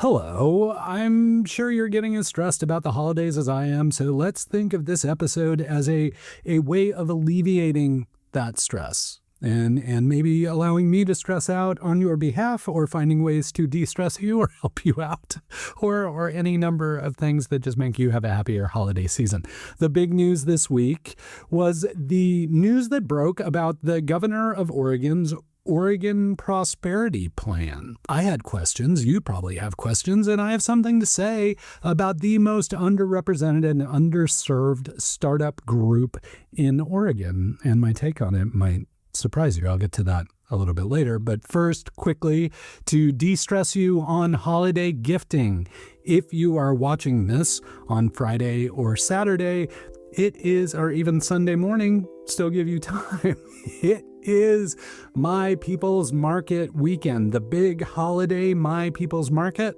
Hello, I'm sure you're getting as stressed about the holidays as I am, so let's think of this episode as a way of alleviating that stress and maybe allowing me to stress out on your behalf or finding ways to de-stress you or help you out or any number of things that just make you have a happier holiday season. The big news this week was the news that broke about the governor of Oregon's Oregon Prosperity Plan. I had questions, you probably have questions, and I have something to say about the most underrepresented and underserved startup group in Oregon, and my take on it might surprise you. I'll get to that a little bit later, but first, quickly, to de-stress you on holiday gifting. If you are watching this on Friday or Saturday, it is, or even Sunday morning, still give you time. It is My People's Market weekend, the big holiday My People's Market.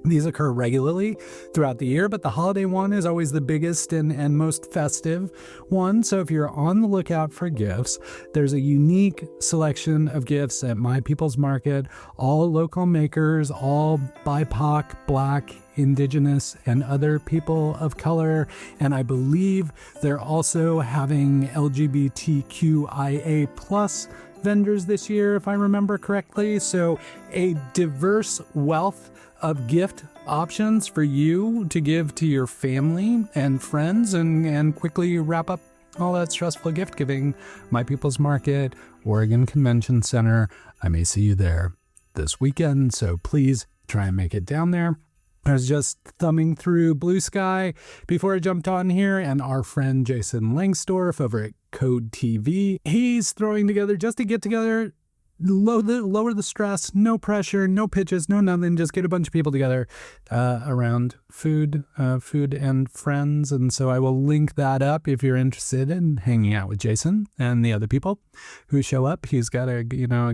These occur regularly throughout the year, but the holiday one is always the biggest and most festive one. So if you're on the lookout for gifts, there's a unique selection of gifts at My People's Market, all local makers, all BIPOC, Black, Indigenous, and other people of color. And I believe they're also having LGBTQIA plus vendors this year, if I remember correctly. So a diverse wealth of gift options for you to give to your family and friends and quickly wrap up all that stressful gift giving. My People's Market, Oregon Convention Center. I may see you there this weekend, so please try and make it down there. I was just thumbing through Blue Sky before I jumped on here, and our friend Jason Lengstorf over at Code TV, he's throwing together just to get together, lower the stress, no pressure, no pitches, no nothing, just get a bunch of people together around food and friends. And so I will link that up if you're interested in hanging out with Jason and the other people who show up. He's got a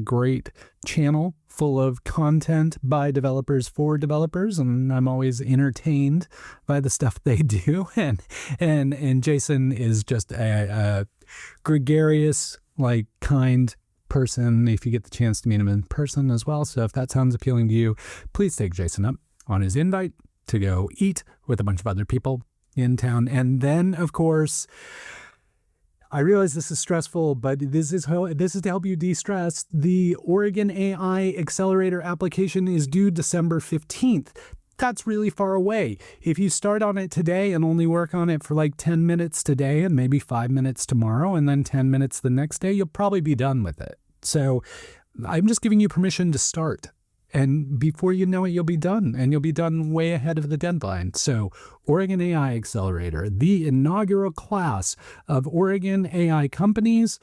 great channel full of content by developers for developers, and I'm always entertained by the stuff they do. And Jason is just a gregarious, kind person if you get the chance to meet him in person as well. So if that sounds appealing to you, please take Jason up on his invite to go eat with a bunch of other people in town. And then, of course, I realize this is stressful, but this is to help you de-stress. The Oregon AI Accelerator application is due December 15th. That's really far away. If you start on it today and only work on it for 10 minutes today and maybe 5 minutes tomorrow and then 10 minutes the next day, you'll probably be done with it. So I'm just giving you permission to start. And before you know it, you'll be done, and you'll be done way ahead of the deadline. So Oregon AI Accelerator, the inaugural class of Oregon AI companies,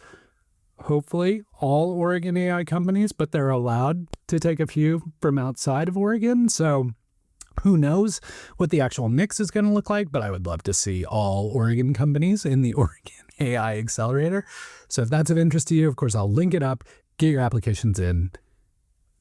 hopefully all Oregon AI companies, but they're allowed to take a few from outside of Oregon. So who knows what the actual mix is going to look like, but I would love to see all Oregon companies in the Oregon AI Accelerator. So if that's of interest to you, of course, I'll link it up, get your applications in.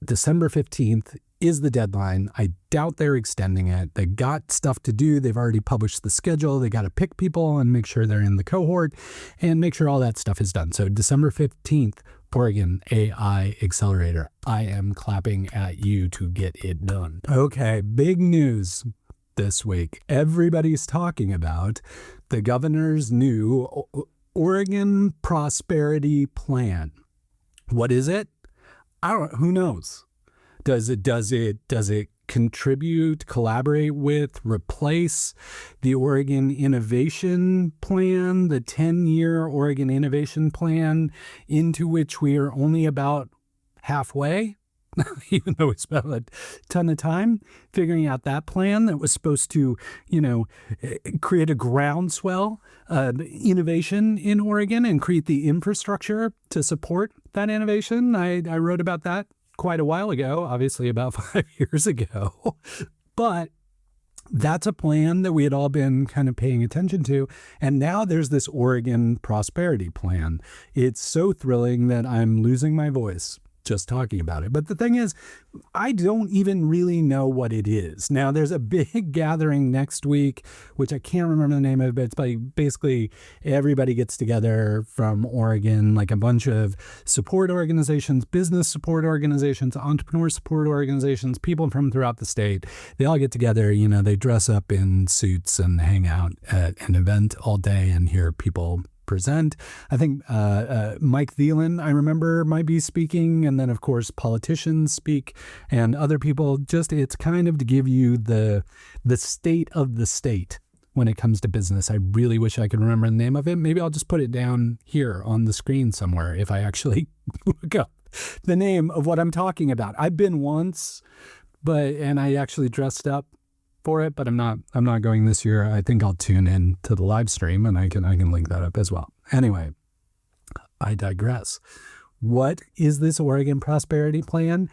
December 15th is the deadline. I doubt they're extending it. They got stuff to do. They've already published the schedule. They got to pick people and make sure they're in the cohort and make sure all that stuff is done. So December 15th, Oregon AI Accelerator. I am clapping at you to get it done. Okay, big news this week. Everybody's talking about the governor's new Oregon Prosperity Plan. What is it? Who knows? Does it contribute, collaborate with, replace the Oregon Innovation Plan, the 10-year Oregon Innovation Plan, into which we are only about halfway, even though we spent a ton of time figuring out that plan that was supposed to, create a groundswell of innovation in Oregon and create the infrastructure to support that innovation. I wrote about that quite a while ago, obviously about 5 years ago. But that's a plan that we had all been kind of paying attention to. And now there's this Oregon Prosperity Plan. It's so thrilling that I'm losing my voice just talking about it. But the thing is, I don't even really know what it is. Now, there's a big gathering next week, which I can't remember the name of, but it's basically everybody gets together from Oregon, like a bunch of support organizations, business support organizations, entrepreneur support organizations, people from throughout the state. They all get together, they dress up in suits and hang out at an event all day and hear people present. I think Mike Thielen, I remember, might be speaking, and then of course politicians speak and other people. It's kind of to give you the state of the state when it comes to business. I really wish I could remember the name of it. Maybe I'll just put it down here on the screen somewhere if I actually look up the name of what I'm talking about. I've been once, and I actually dressed up for it, but I'm not going this year. I think I'll tune in to the live stream and I can link that up as well. Anyway, I digress. What is this Oregon Prosperity Plan?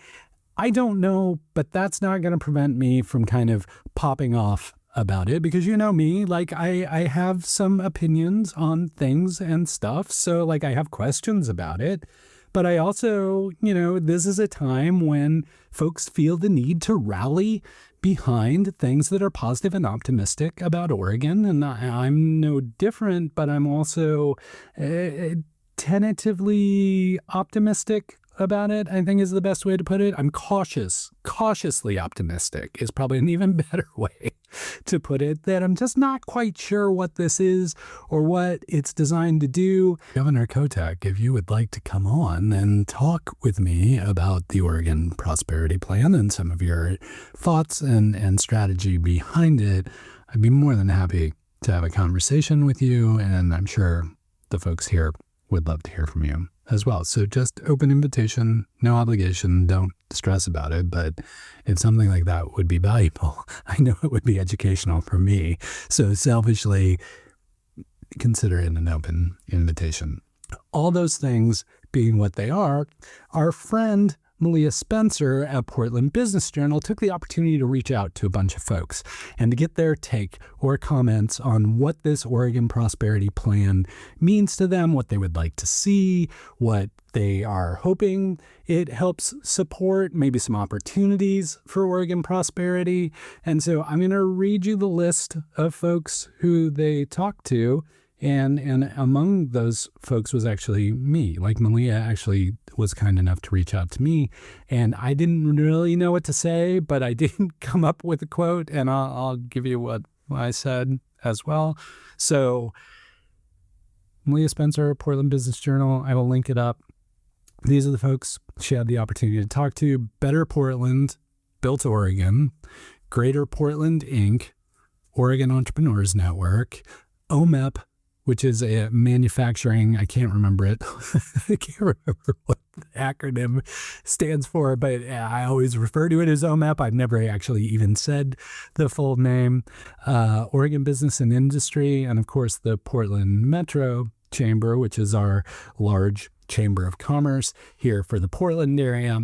I don't know, but that's not going to prevent me from kind of popping off about it, because you know me, like I have some opinions on things and stuff. So like I have questions about it. But I also, this is a time when folks feel the need to rally behind things that are positive and optimistic about Oregon. And I'm no different, but I'm also tentatively optimistic about it, I think is the best way to put it. I'm cautiously optimistic is probably an even better way to put it, that I'm just not quite sure what this is or what it's designed to do. Governor Kotek, if you would like to come on and talk with me about the Oregon Prosperity Plan and some of your thoughts and strategy behind it, I'd be more than happy to have a conversation with you, and I'm sure the folks here would love to hear from you as well. So just open invitation, no obligation, don't stress about it, but if something like that would be valuable, I know it would be educational for me. So selfishly consider it an open invitation. All those things being what they are, our friend Malia Spencer at Portland Business Journal took the opportunity to reach out to a bunch of folks and to get their take or comments on what this Oregon Prosperity Plan means to them, what they would like to see, what they are hoping it helps support, maybe some opportunities for Oregon prosperity. And so I'm going to read you the list of folks who they talked to. And among those folks was actually me. Like Malia actually was kind enough to reach out to me, and I didn't really know what to say, but I did come up with a quote, and I'll give you what I said as well. So Malia Spencer, Portland Business Journal, I will link it up. These are the folks she had the opportunity to talk to: Better Portland, Built Oregon, Greater Portland Inc., Oregon Entrepreneurs Network, OMEP, which is a manufacturing, I can't remember it. I can't remember what the acronym stands for, but I always refer to it as OMEP. I've never actually even said the full name. Oregon Business and Industry, and of course the Portland Metro Chamber, which is our large chamber of commerce here for the Portland area.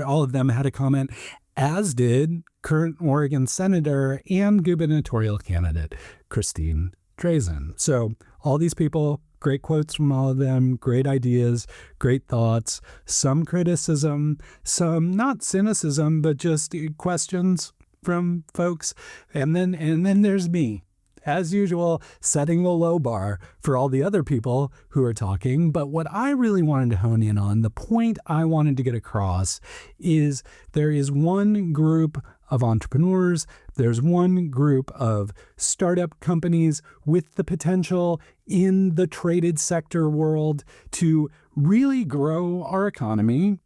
All of them had a comment, as did current Oregon Senator and gubernatorial candidate Christine Drazen. So all these people, great quotes from all of them, great ideas, great thoughts, some criticism, some not cynicism, but just questions from folks. And then there's me, as usual, setting the low bar for all the other people who are talking. But what I really wanted to hone in on, the point I wanted to get across, is there is one group of entrepreneurs, there's one group of startup companies with the potential in the traded sector world to really grow our economy,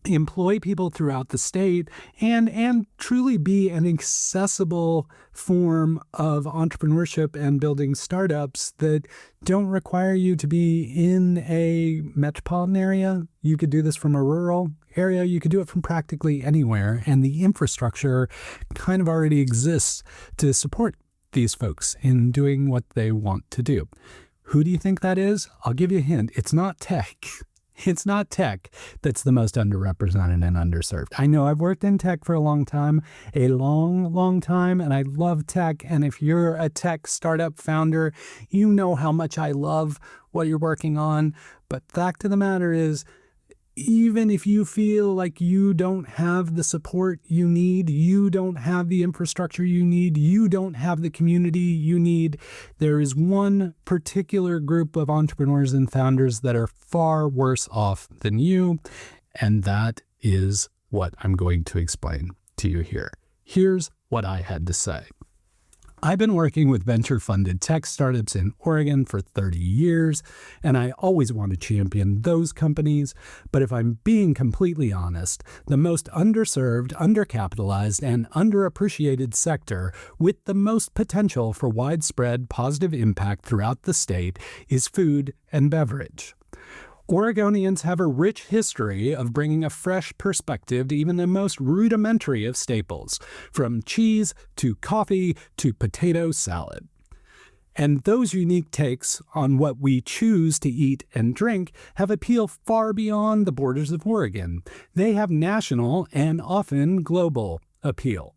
employ people throughout the state, and truly be an accessible form of entrepreneurship and building startups that don't require you to be in a metropolitan area. You could do this from a rural area. You could do it from practically anywhere. And the infrastructure kind of already exists to support these folks in doing what they want to do. Who do you think that is? I'll give you a hint. It's not tech. It's not tech that's the most underrepresented and underserved. I know I've worked in tech for a long time, long time, and I love tech. And if you're a tech startup founder, you know how much I love what you're working on. But fact of the matter is, even if you feel like you don't have the support you need, you don't have the infrastructure you need, you don't have the community you need, there is one particular group of entrepreneurs and founders that are far worse off than you, and that is what I'm going to explain to you here. Here's what I had to say. I've been working with venture-funded tech startups in Oregon for 30 years, and I always want to champion those companies. But if I'm being completely honest, the most underserved, undercapitalized, and underappreciated sector with the most potential for widespread positive impact throughout the state is food and beverage. Oregonians have a rich history of bringing a fresh perspective to even the most rudimentary of staples, from cheese to coffee to potato salad. And those unique takes on what we choose to eat and drink have appeal far beyond the borders of Oregon. They have national and often global appeal,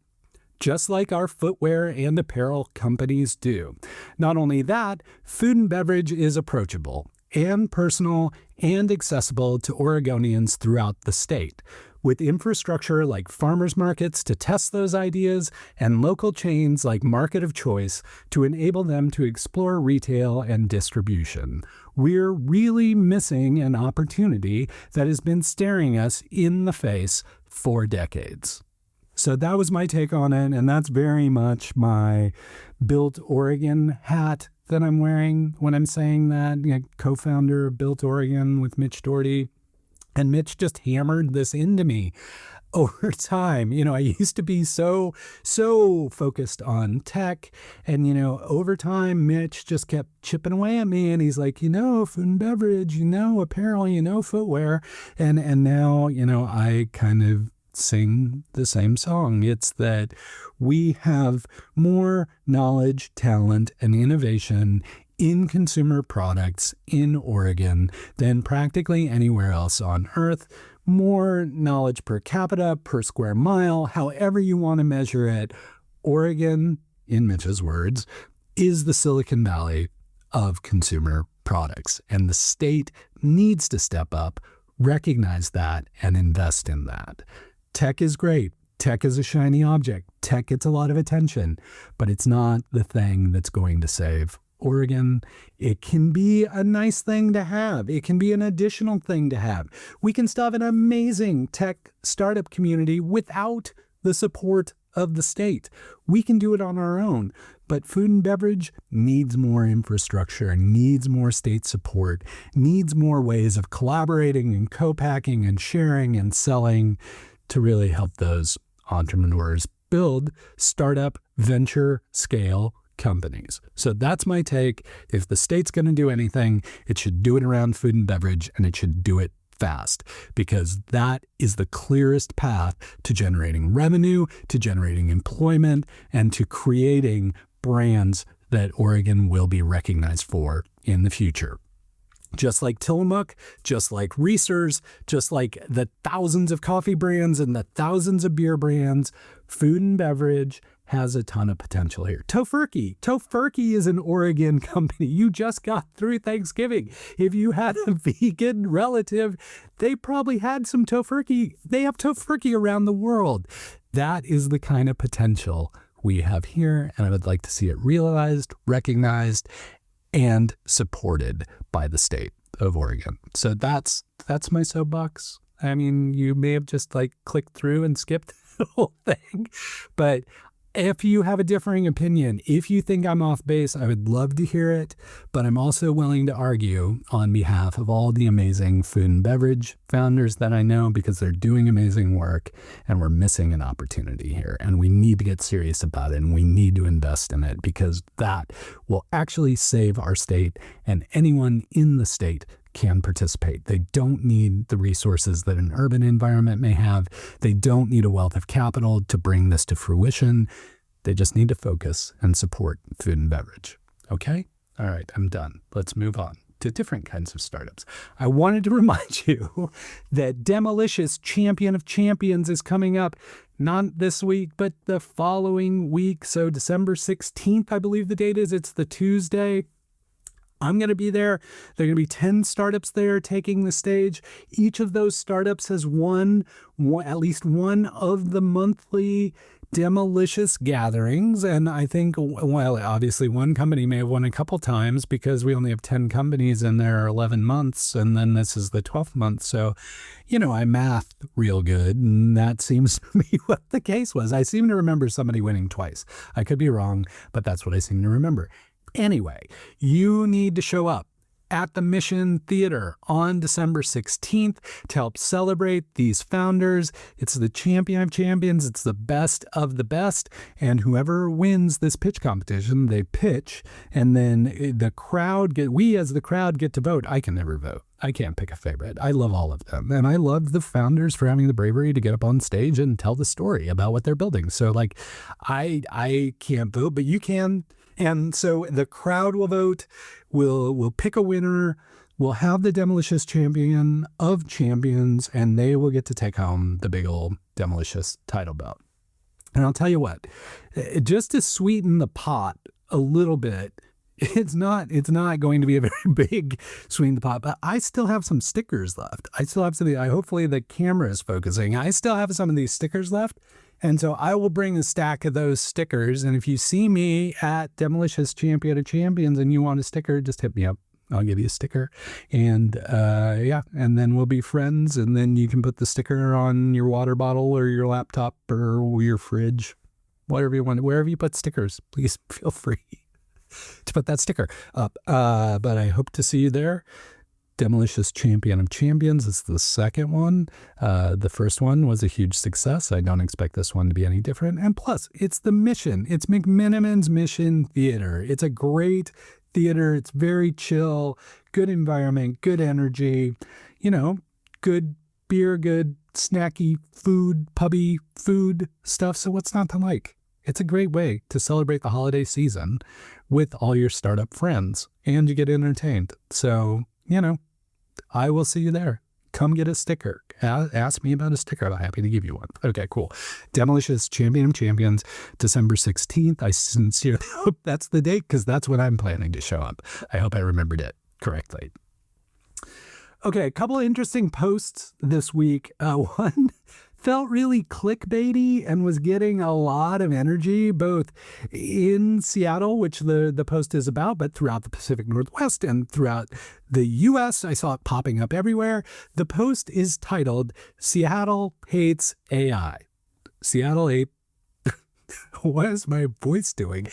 just like our footwear and apparel companies do. Not only that, food and beverage is approachable and personal and accessible to Oregonians throughout the state, with infrastructure like farmers markets to test those ideas and local chains like Market of Choice to enable them to explore retail and distribution. We're really missing an opportunity that has been staring us in the face for decades. So that was my take on it, and that's very much my Built Oregon hat that I'm wearing when I'm saying that. Co-founder of Built Oregon with Mitch Doherty. And Mitch just hammered this into me over time. I used to be so focused on tech. And, over time, Mitch just kept chipping away at me. And he's like, food and beverage, apparel, footwear. And now, I kind of sing the same song. It's that we have more knowledge, talent, and innovation in consumer products in Oregon than practically anywhere else on Earth. More knowledge per capita, per square mile, however you want to measure it. Oregon, in Mitch's words, is the Silicon Valley of consumer products. And the state needs to step up, recognize that, and invest in that. Tech is great. Tech is a shiny object. Tech gets a lot of attention, but it's not the thing that's going to save Oregon. It can be a nice thing to have. It can be an additional thing to have. We can still have an amazing tech startup community without the support of the state. We can do it on our own, but food and beverage needs more infrastructure, needs more state support, needs more ways of collaborating and co-packing and sharing and selling to really help those entrepreneurs build startup venture scale companies. So that's my take. If the state's going to do anything, it should do it around food and beverage, and it should do it fast, because that is the clearest path to generating revenue, to generating employment, and to creating brands that Oregon will be recognized for in the future. Just like Tillamook, just like Reese's, just like the thousands of coffee brands and the thousands of beer brands, food and beverage has a ton of potential here. Tofurkey is an Oregon company. You just got through Thanksgiving. If you had a vegan relative, they probably had some Tofurkey. They have Tofurkey around the world. That is the kind of potential we have here, and I would like to see it realized, recognized, and supported by the state of Oregon. So that's my soapbox. I mean, you may have just clicked through and skipped the whole thing, but if you have a differing opinion, if you think I'm off base, I would love to hear it, but I'm also willing to argue on behalf of all the amazing food and beverage founders that I know, because they're doing amazing work and we're missing an opportunity here, and we need to get serious about it, and we need to invest in it, because that will actually save our state, and anyone in the state can participate. They don't need the resources that an urban environment may have. They don't need a wealth of capital to bring this to fruition. They just need to focus and support food and beverage. Okay? All right, I'm done. Let's move on to different kinds of startups. I wanted to remind you that Demolicious Champion of Champions is coming up, not this week, but the following week. So December 16th, I believe the date is. It's the Tuesday. I'm going to be there. There are going to be 10 startups there taking the stage. Each of those startups has won at least one of the monthly Demolicious gatherings. And I think, well, obviously one company may have won a couple times because we only have 10 companies and there are 11 months. And then this is the 12th month. So, I math real good. And that seems to be what the case was. I seem to remember somebody winning twice. I could be wrong, but that's what I seem to remember. Anyway, you need to show up at the Mission Theater on December 16th to help celebrate these founders. It's the Champion of Champions. It's the best of the best. And whoever wins this pitch competition, they pitch. And then we as the crowd get to vote. I can never vote. I can't pick a favorite. I love all of them. And I love the founders for having the bravery to get up on stage and tell the story about what they're building. So I can't vote, but you can. And so the crowd will vote, we'll pick a winner, we'll have the Demolicious Champion of Champions, and they will get to take home the big old Demolicious title belt. And I'll tell you what, just to sweeten the pot a little bit, it's not going to be a very big sweeten the pot, but I still have some stickers left. I still have some, hopefully the camera is focusing. I still have some of these stickers left. And so I will bring a stack of those stickers. And if you see me at Demolicious Champion of Champions and you want a sticker, just hit me up. I'll give you a sticker. And and then we'll be friends. And then you can put the sticker on your water bottle or your laptop or your fridge, whatever you want. Wherever you put stickers, please feel free to put that sticker up. But I hope to see you there. Demolicious Champion of Champions is the second one. The first one was a huge success. I don't expect this one to be any different. And plus, it's the Mission. It's McMenamin's Mission Theater. It's a great theater. It's very chill, good environment, good energy, good beer, good snacky food, pubby food stuff. So what's not to like? It's a great way to celebrate the holiday season with all your startup friends and you get entertained. So, I will see you there. Come get a sticker. Ask me about a sticker. I'm happy to give you one. Okay, cool. Demolicious Champion of Champions, December 16th. I sincerely hope that's the date because that's when I'm planning to show up. I hope I remembered it correctly. Okay, a couple of interesting posts this week. One felt really clickbaity and was getting a lot of energy, both in Seattle, which the post is about, but throughout the Pacific Northwest and throughout the U.S. I saw it popping up everywhere. The post is titled, Seattle Hates AI. What is my voice doing?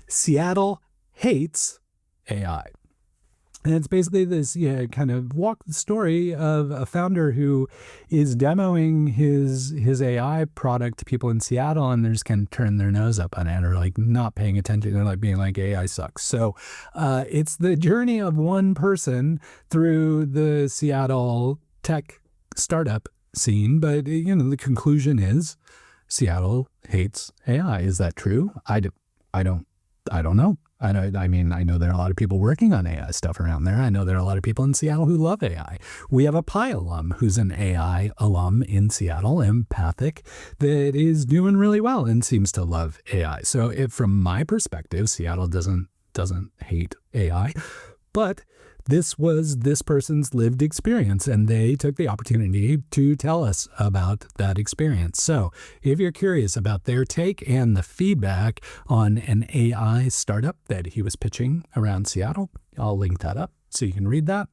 Seattle Hates AI. And it's basically this kind of walk the story of a founder who is demoing his AI product to people in Seattle, and they're just kind of turning their nose up on it or not paying attention. They're being AI sucks. So it's the journey of one person through the Seattle tech startup scene. But, the conclusion is Seattle hates AI. Is that true? I don't know. I know there are a lot of people working on AI stuff around there. I know there are a lot of people in Seattle who love AI. We have a Pi alum who's an AI alum in Seattle, empathic, that is doing really well and seems to love AI. So from my perspective, Seattle doesn't hate AI, but this was this person's lived experience, and they took the opportunity to tell us about that experience. So if you're curious about their take and the feedback on an AI startup that he was pitching around Seattle, I'll link that up so you can read that.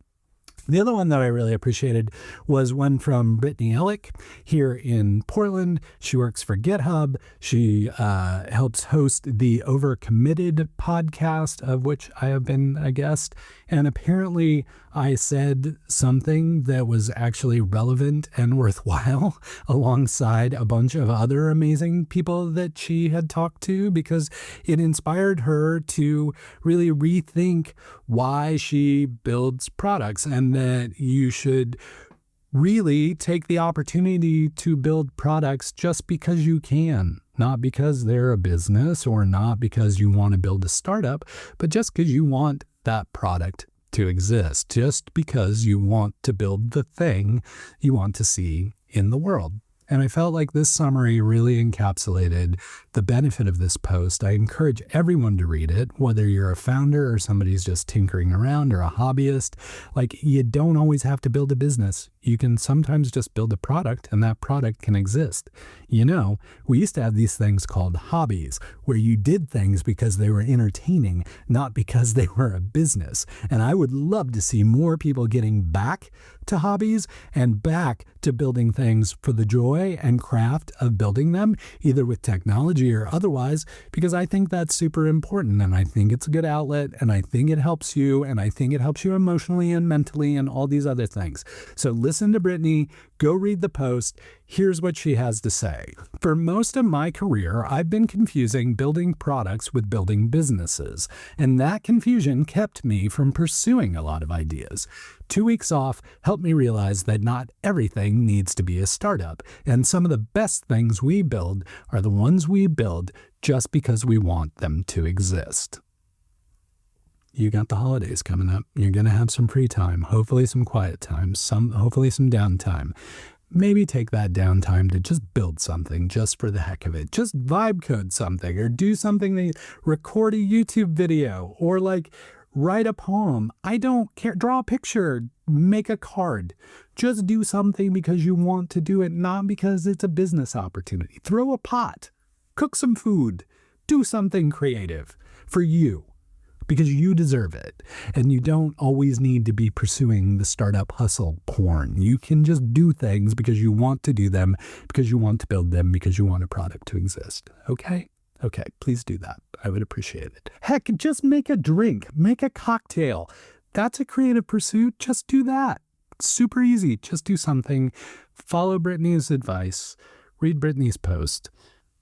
The other one that I really appreciated was one from Brittany Ellick here in Portland. She works for GitHub. She helps host the Overcommitted podcast, of which I have been a guest. And apparently I said something that was actually relevant and worthwhile alongside a bunch of other amazing people that she had talked to, because it inspired her to really rethink why she builds products, and that you should really take the opportunity to build products just because you can, not because they're a business or not because you want to build a startup, but just because you want that product to exist, just because you want to build the thing you want to see in the world. And I felt like this summary really encapsulated the benefit of this post. I encourage everyone to read it, whether you're a founder or somebody who's just tinkering around or a hobbyist. Like, you don't always have to build a business. You can sometimes just build a product, and that product can exist. You know, we used to have these things called hobbies, where you did things because they were entertaining, not because they were a business. And I would love to see more people getting back to hobbies and back to building things for the joy and craft of building them, either with technology or otherwise, because I think that's super important, and I think it's a good outlet, and I think it helps you, and I think it helps you emotionally and mentally and all these other things. So listen to Brittany, go read the post. Here's what she has to say. For most of my career, I've been confusing building products with building businesses, and that confusion kept me from pursuing a lot of ideas. 2 weeks off helped me realize that not everything needs to be a startup, and some of the best things we build are the ones we build just because we want them to exist. You got the holidays coming up. You're going to have some free time, hopefully some quiet time, hopefully some downtime. Maybe take that downtime to just build something just for the heck of it. Just vibe code something, or do something, record a YouTube video, or like write a poem. I don't care. Draw a picture, make a card. Just do something because you want to do it, not because it's a business opportunity. Throw a pot, cook some food, do something creative for you, because you deserve it. And you don't always need to be pursuing the startup hustle porn. You can just do things because you want to do them, because you want to build them, because you want a product to exist. Okay? Okay, please do that. I would appreciate it. Heck, just make a drink, make a cocktail. That's a creative pursuit. Just do that. Super easy. Just do something. Follow Brittany's advice. Read Brittany's post.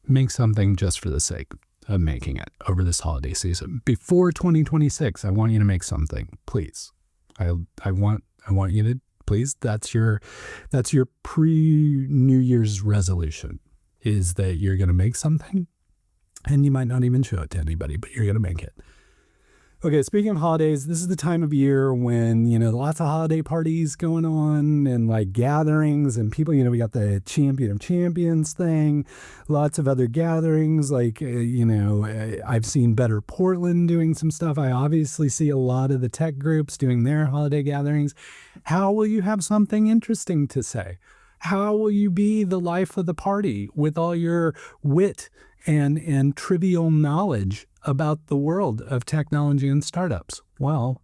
Make something just for the sake of making it over this holiday season. Before 2026, I want you to make something, please. I want you to, please. That's your pre-New Year's resolution, is that you're going to make something. And you might not even show it to anybody, but you're going to make it. Okay, speaking of holidays, this is the time of year when, lots of holiday parties going on and like gatherings and people, we got the Champion of Champions thing, lots of other gatherings. Like, I've seen Better Portland doing some stuff. I obviously see a lot of the tech groups doing their holiday gatherings. How will you have something interesting to say? How will you be the life of the party with all your wit and trivial knowledge about the world of technology and startups? Well,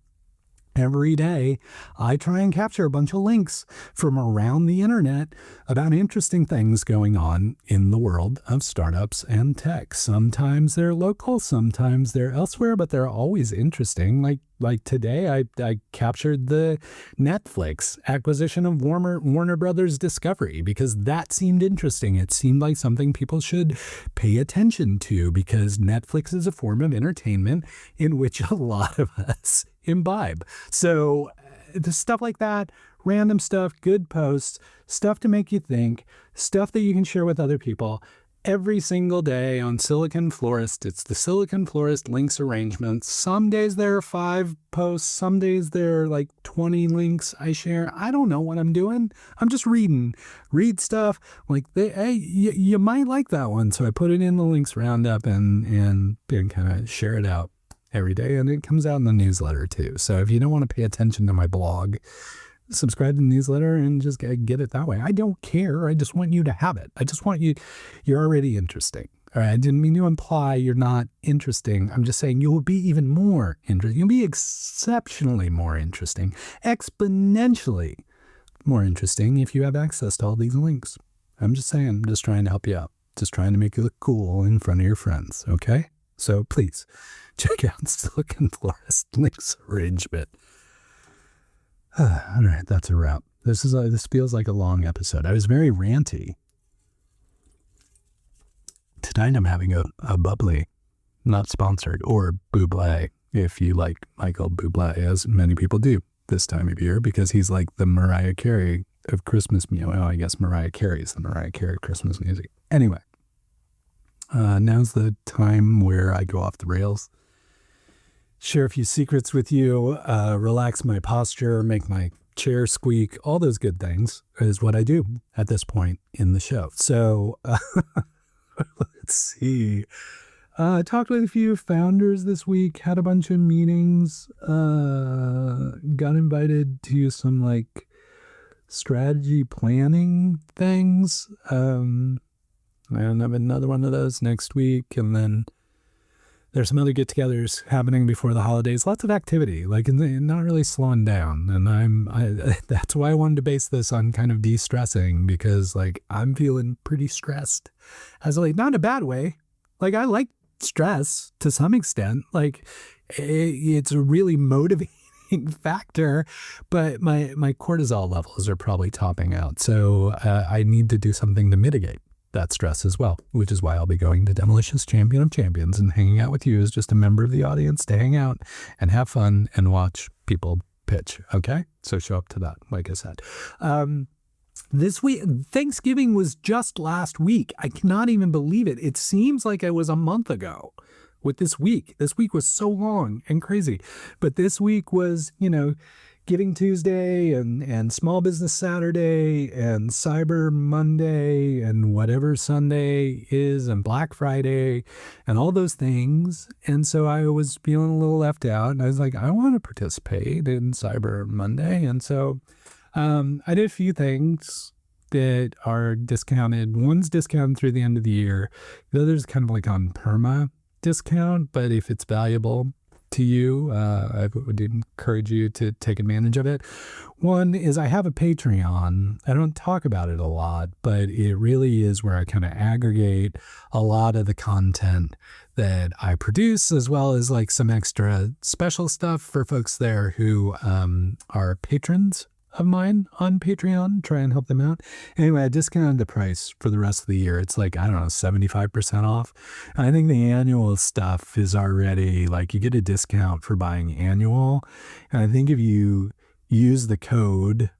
every day I try and capture a bunch of links from around the internet about interesting things going on in the world of startups and tech. Sometimes they're local, sometimes they're elsewhere, but they're always interesting. Like today, I captured the Netflix acquisition of Warner Brothers Discovery because that seemed interesting. It seemed like something people should pay attention to because Netflix is a form of entertainment in which a lot of us imbibe. So the stuff like that, random stuff, good posts, stuff to make you think, stuff that you can share with other people. Every single day on Silicon Florist, it's the Silicon Florist links arrangement. Some days there are 5 posts, some days there are like 20 links I share. I don't know what I'm doing. I'm just read stuff like, hey, you might like that one. So I put it in the links roundup and kind of share it out every day. And it comes out in the newsletter too. So if you don't want to pay attention to my blog, subscribe to the newsletter and just get it that way. I don't care. I just want you to have it. I just want you're already interesting. All right. I didn't mean to imply you're not interesting. I'm just saying you'll be even more interesting. You'll be exceptionally more interesting, exponentially more interesting if you have access to all these links. I'm just saying, I'm just trying to help you out. Just trying to make you look cool in front of your friends. Okay. So please check out Silicon Florist links arrangement. All right, that's a wrap. This feels like a long episode. I was very ranty. Tonight I'm having a bubbly, not sponsored, or Bublé, if you like Michael Bublé, as many people do this time of year, because he's like the Mariah Carey of Christmas music. Well, I guess Mariah Carey is the Mariah Carey of Christmas music. Anyway, now's the time where I go off the rails. Share a few secrets with you, relax my posture, make my chair squeak, all those good things is what I do at this point in the show. So let's see. I talked with a few founders this week, had a bunch of meetings, got invited to some like strategy planning things. And I have another one of those next week. And then there's some other get-togethers happening before the holidays. Lots of activity, like not really slowing down. And that's why I wanted to base this on kind of de-stressing, because like I'm feeling pretty stressed as like, not in a bad way. Like I like stress to some extent. Like it's a really motivating factor, but my cortisol levels are probably topping out. So I need to do something to mitigate that stress as well, which is why I'll be going to Demolicious Champion of Champions and hanging out with you as just a member of the audience to hang out and have fun and watch people pitch. Okay. So show up to that, like I said. This week, Thanksgiving was just last week. I cannot even believe it. It seems like it was a month ago with this week. This week was so long and crazy. But this week was, Giving Tuesday and Small Business Saturday and Cyber Monday and whatever Sunday is and Black Friday and all those things. And so I was feeling a little left out. And I was like, I want to participate in Cyber Monday. And so I did a few things that are discounted. One's discounted through the end of the year. The other's kind of like on perma discount, but if it's valuable to you, I would encourage you to take advantage of it. One is I have a Patreon. I don't talk about it a lot, but it really is where I kind of aggregate a lot of the content that I produce, as well as like some extra special stuff for folks there who are patrons of mine on Patreon, try and help them out. Anyway, I discounted the price for the rest of the year. It's like, I don't know, 75% off. I think the annual stuff is already like you get a discount for buying annual. And I think if you use the code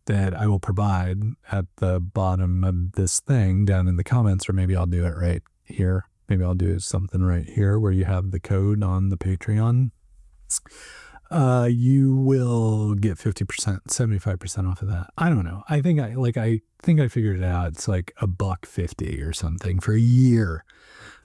that I will provide at the bottom of this thing down in the comments, or maybe I'll do it right here. Maybe I'll do something right here where you have the code on the Patreon. You will get 50%, 75% off of that. I don't know. I think I figured it out. It's like $1.50 or something for a year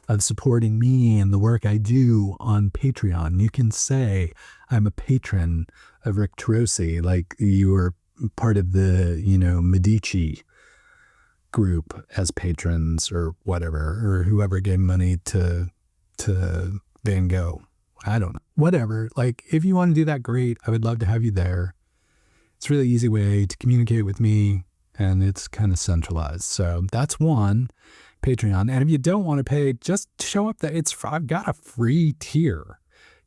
of supporting me and the work I do on Patreon. You can say I'm a patron of Rick Turoczy, like you were part of the, Medici group as patrons or whatever, or whoever gave money to Van Gogh. I don't know. Whatever. Like, if you want to do that, great. I would love to have you there. It's a really easy way to communicate with me, and it's kind of centralized. So that's one, Patreon. And if you don't want to pay, just show up there. I've got a free tier.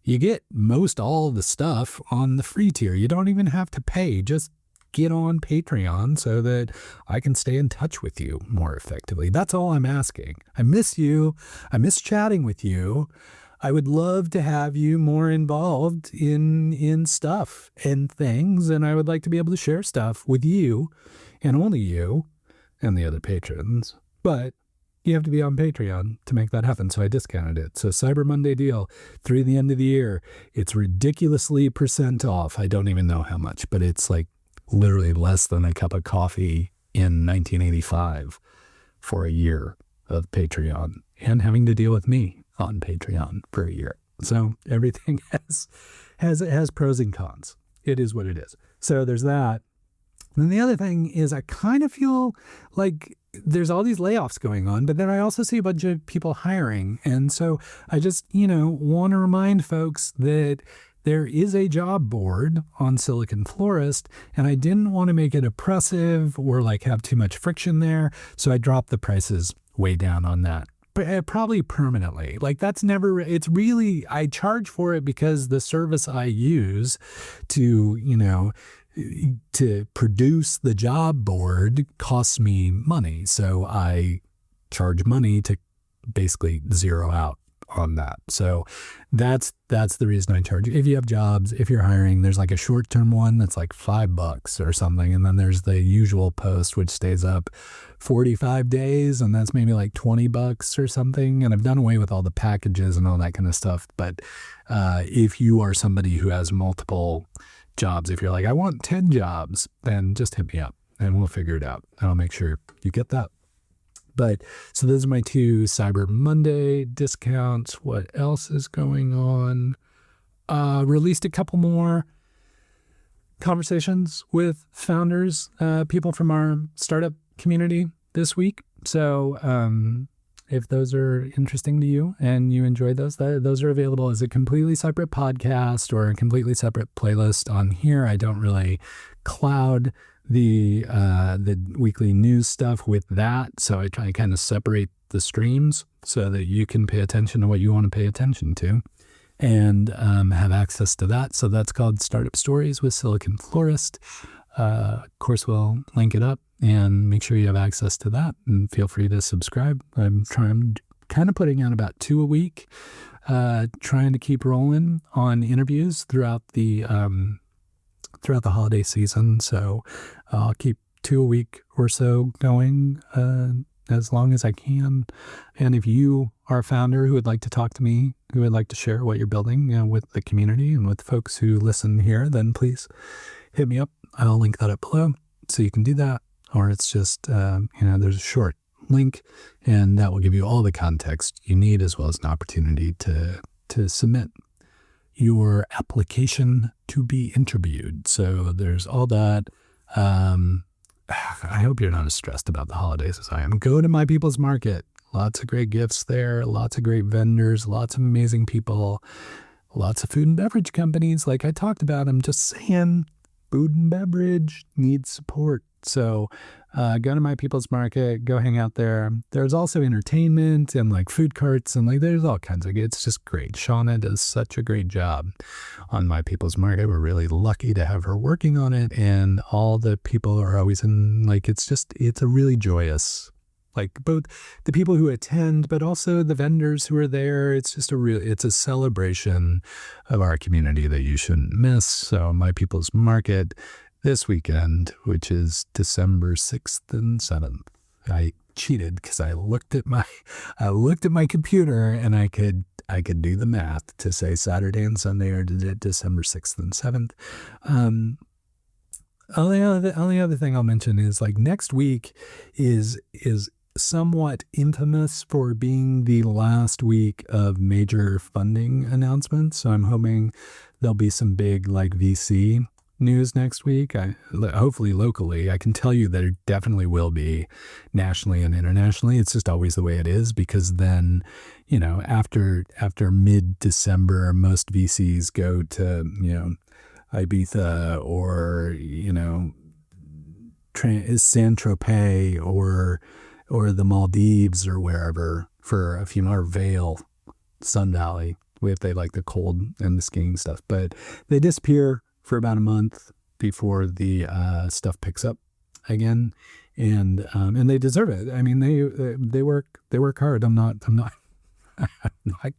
You get most all the stuff on the free tier. You don't even have to pay. Just get on Patreon so that I can stay in touch with you more effectively. That's all I'm asking. I miss you. I miss chatting with you. I would love to have you more involved in stuff and things, and I would like to be able to share stuff with you and only you and the other patrons. But you have to be on Patreon to make that happen, so I discounted it. So Cyber Monday deal through the end of the year. It's ridiculously % off. I don't even know how much, but it's like literally less than a cup of coffee in 1985 for a year of Patreon and having to deal with me on Patreon for a year. So everything has pros and cons. It is what it is. So there's that. And then the other thing is I kind of feel like there's all these layoffs going on, but then I also see a bunch of people hiring. And so I just, want to remind folks that there is a job board on Silicon Florist, and I didn't want to make it oppressive or like have too much friction there. So I dropped the prices way down on that. Probably permanently. Like it's really, I charge for it because the service I use to produce the job board costs me money. So I charge money to basically zero out on that. So that's the reason I charge you. If you have jobs, if you're hiring, there's like a short-term one that's like $5 or something. And then there's the usual post, which stays up 45 days. And that's maybe like $20 or something. And I've done away with all the packages and all that kind of stuff. But if you are somebody who has multiple jobs. If you're like, I want 10 jobs, then just hit me up and we'll figure it out. I'll make sure you get that. But so those are my 2 Cyber Monday discounts. What else is going on? Released a couple more conversations with founders, people from our startup community this week. So if those are interesting to you and you enjoy those are available as a completely separate podcast or a completely separate playlist on here. I don't really cloud the weekly news stuff with that. So I try to kind of separate the streams so that you can pay attention to what you want to pay attention to and have access to that. So that's called Startup Stories with Silicon Florist. Of course, we'll link it up and make sure you have access to that, and feel free to subscribe. I'm kind of putting out about 2 a week, trying to keep rolling on interviews throughout the holiday season. So I'll keep 2 a week or so going as long as I can. And if you are a founder who would like to talk to me, who would like to share what you're building with the community and with folks who listen here, then please hit me up. I'll link that up below so you can do that. Or it's just, there's a short link and that will give you all the context you need, as well as an opportunity to submit your application to be interviewed. So there's all that. I hope you're not as stressed about the holidays as I am. Go to My People's Market. Lots of great gifts there, lots of great vendors, lots of amazing people, lots of food and beverage companies. Like I talked about, I'm just saying, food and beverage needs support. So go to My People's Market, go hang out there. There's also entertainment and like food carts and like there's all kinds of, it's just great. Shauna does such a great job on My People's Market. We're really lucky to have her working on it, and all the people are always in, like, it's a really joyous, like both the people who attend, but also the vendors who are there. It's just it's a celebration of our community that you shouldn't miss. So My People's Market this weekend, which is December 6th and 7th. I cheated because I looked at my computer and I could do the math to say Saturday and Sunday are December 6th and 7th. Only other thing I'll mention is like next week is somewhat infamous for being the last week of major funding announcements. So I'm hoping there'll be some big like VC news next week. Hopefully locally. I can tell you that it definitely will be nationally and internationally. It's just always the way it is, because then, after mid-December, most VCs go to, Ibiza or, Saint-Tropez or the Maldives or wherever for a few more, Vail, Sun Valley, if they like the cold and the skiing stuff. But they disappear for about a month before the stuff picks up again, and they deserve it. I mean, they work hard. I'm not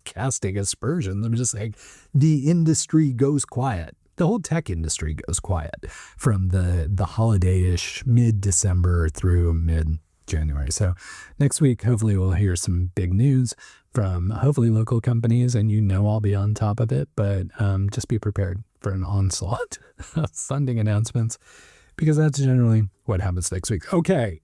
casting aspersions. I'm just saying the industry goes quiet. The whole tech industry goes quiet from the holiday-ish mid-December through mid-January. So next week, hopefully we'll hear some big news from hopefully local companies, and I'll be on top of it, but just be prepared for an onslaught of funding announcements, because that's generally what happens next week. Okay.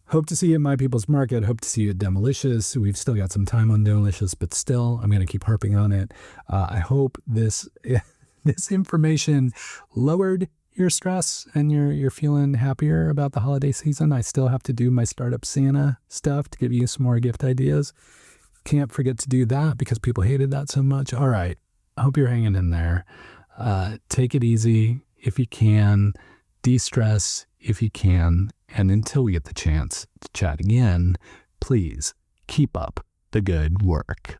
Hope to see you at My People's Market. Hope to see you at Demolicious. We've still got some time on Demolicious, but still, I'm going to keep harping on it. I hope this information lowered your stress and you're feeling happier about the holiday season. I still have to do my Startup Santa stuff to give you some more gift ideas. Can't forget to do that because people hated that so much. All right. I hope you're hanging in there. Take it easy if you can. De-stress if you can. And until we get the chance to chat again, please keep up the good work.